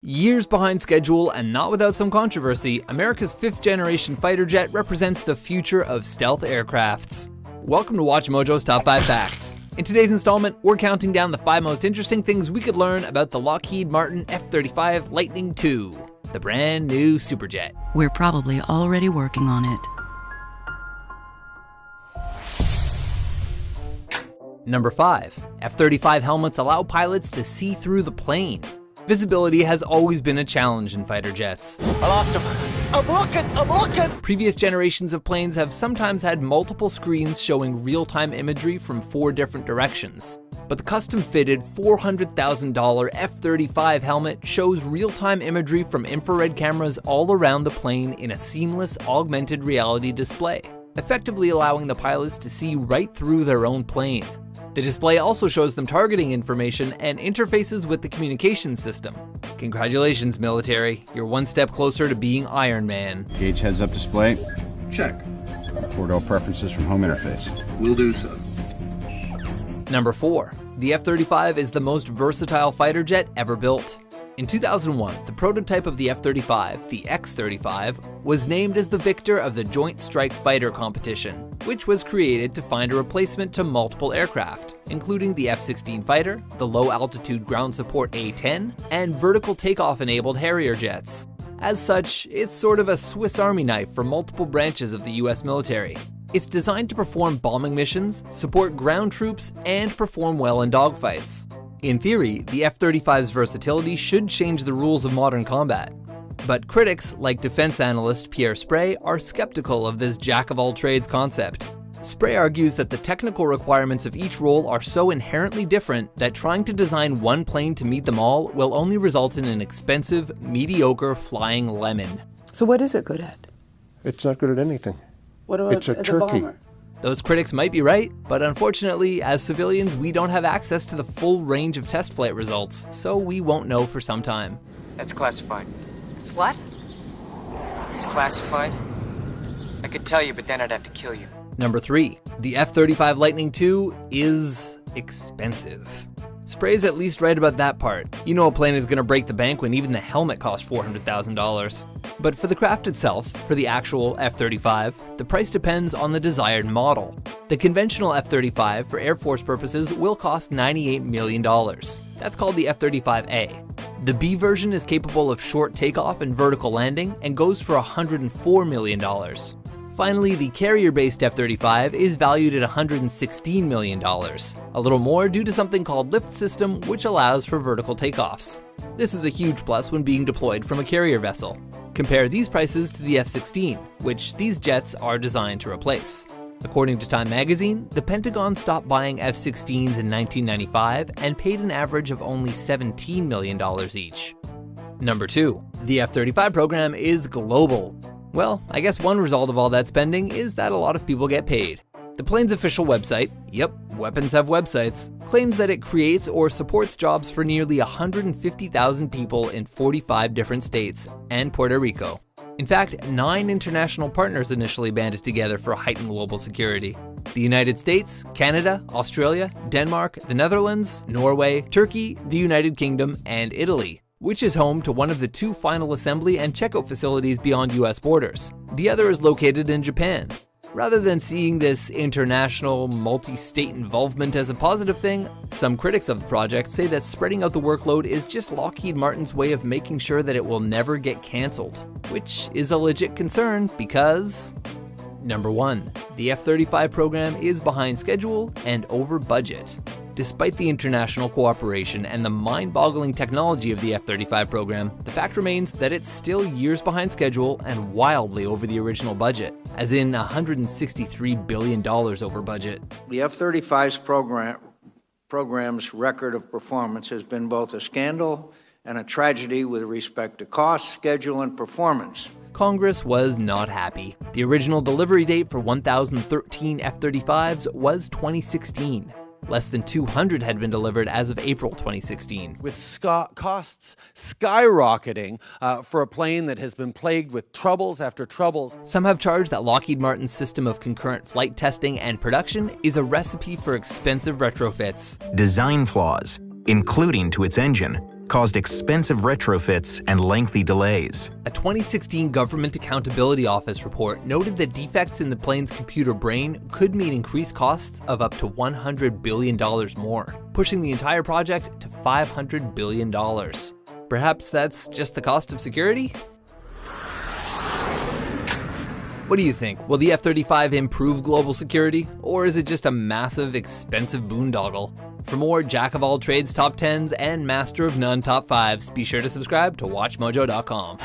Years behind schedule and not without some controversy, America's 5th generation fighter jet represents the future of stealth aircrafts. Welcome to WatchMojo's Top 5 Facts. In today's installment, we're counting down the 5 most interesting things we could learn about the Lockheed Martin F-35 Lightning II, the brand new superjet. We're probably already working on it. Number 5. F-35 helmets allow pilots to see through the plane. Visibility has always been a challenge in fighter jets. I lost him. I'm looking! Previous generations of planes have sometimes had multiple screens showing real-time imagery from 4 different directions. But the custom-fitted $400,000 F-35 helmet shows real-time imagery from infrared cameras all around the plane in a seamless augmented reality display, effectively allowing the pilots to see right through their own plane. The display also shows them targeting information and interfaces with the communications system. Congratulations, military. You're one step closer to being Iron Man. Gauge heads-up display. Check. 4-door preferences from home interface. Will do so. Number 4. The F-35 is the most versatile fighter jet ever built. In 2001, the prototype of the F-35, the X-35, was named as the victor of the Joint Strike Fighter competition, which was created to find a replacement to multiple aircraft, including the F-16 fighter, the low-altitude ground support A-10, and vertical takeoff-enabled Harrier jets. As such, it's sort of a Swiss Army knife for multiple branches of the US military. It's designed to perform bombing missions, support ground troops, and perform well in dogfights. In theory, the F-35's versatility should change the rules of modern combat. But critics, like defense analyst Pierre Sprey, are skeptical of this jack-of-all-trades concept. Sprey argues that the technical requirements of each role are so inherently different that trying to design one plane to meet them all will only result in an expensive, mediocre flying lemon. So what is it good at? It's not good at anything. What about It's a as turkey. a bomber? Those critics might be right, but unfortunately, as civilians, we don't have access to the full range of test flight results, so we won't know for some time. That's classified. It's what? It's classified? I could tell you, but then I'd have to kill you. Number 3. The F-35 Lightning II is expensive. Spray's at least right about that part. You know a plane is gonna break the bank when even the helmet costs $400,000. But for the craft itself, for the actual F-35, the price depends on the desired model. The conventional F-35 for Air Force purposes will cost $98 million. That's called the F-35A. The B version is capable of short takeoff and vertical landing and goes for $104 million. Finally, the carrier-based F-35 is valued at $116 million, a little more due to something called Lift System, which allows for vertical takeoffs. This is a huge plus when being deployed from a carrier vessel. Compare these prices to the F-16, which these jets are designed to replace. According to Time magazine, the Pentagon stopped buying F-16s in 1995 and paid an average of only $17 million each. Number 2. The F-35 program is global. Well, I guess one result of all that spending is that a lot of people get paid. The plane's official website, yep, weapons have websites, claims that it creates or supports jobs for nearly 150,000 people in 45 different states and Puerto Rico. In fact, 9 international partners initially banded together for heightened global security. The United States, Canada, Australia, Denmark, the Netherlands, Norway, Turkey, the United Kingdom, and Italy, which is home to one of the 2 final assembly and checkout facilities beyond US borders. The other is located in Japan. Rather than seeing this international, multi-state involvement as a positive thing, some critics of the project say that spreading out the workload is just Lockheed Martin's way of making sure that it will never get canceled, which is a legit concern because... Number 1. The F-35 program is behind schedule and over budget. Despite the international cooperation and the mind-boggling technology of the F-35 program, the fact remains that it's still years behind schedule and wildly over the original budget, as in $163 billion over budget. The F-35's program's record of performance has been both a scandal and a tragedy with respect to cost, schedule, and performance. Congress was not happy. The original delivery date for 1,013 F-35s was 2016. Less than 200 had been delivered as of April 2016. With costs skyrocketing for a plane that has been plagued with troubles after troubles. Some have charged that Lockheed Martin's system of concurrent flight testing and production is a recipe for expensive retrofits. Design flaws, including to its engine, caused expensive retrofits and lengthy delays. A 2016 Government Accountability Office report noted that defects in the plane's computer brain could mean increased costs of up to $100 billion more, pushing the entire project to $500 billion. Perhaps that's just the cost of security? What do you think? Will the F-35 improve global security, or is it just a massive, expensive boondoggle? For more jack-of-all-trades top 10s and master-of-none top 5s, be sure to subscribe to WatchMojo.com.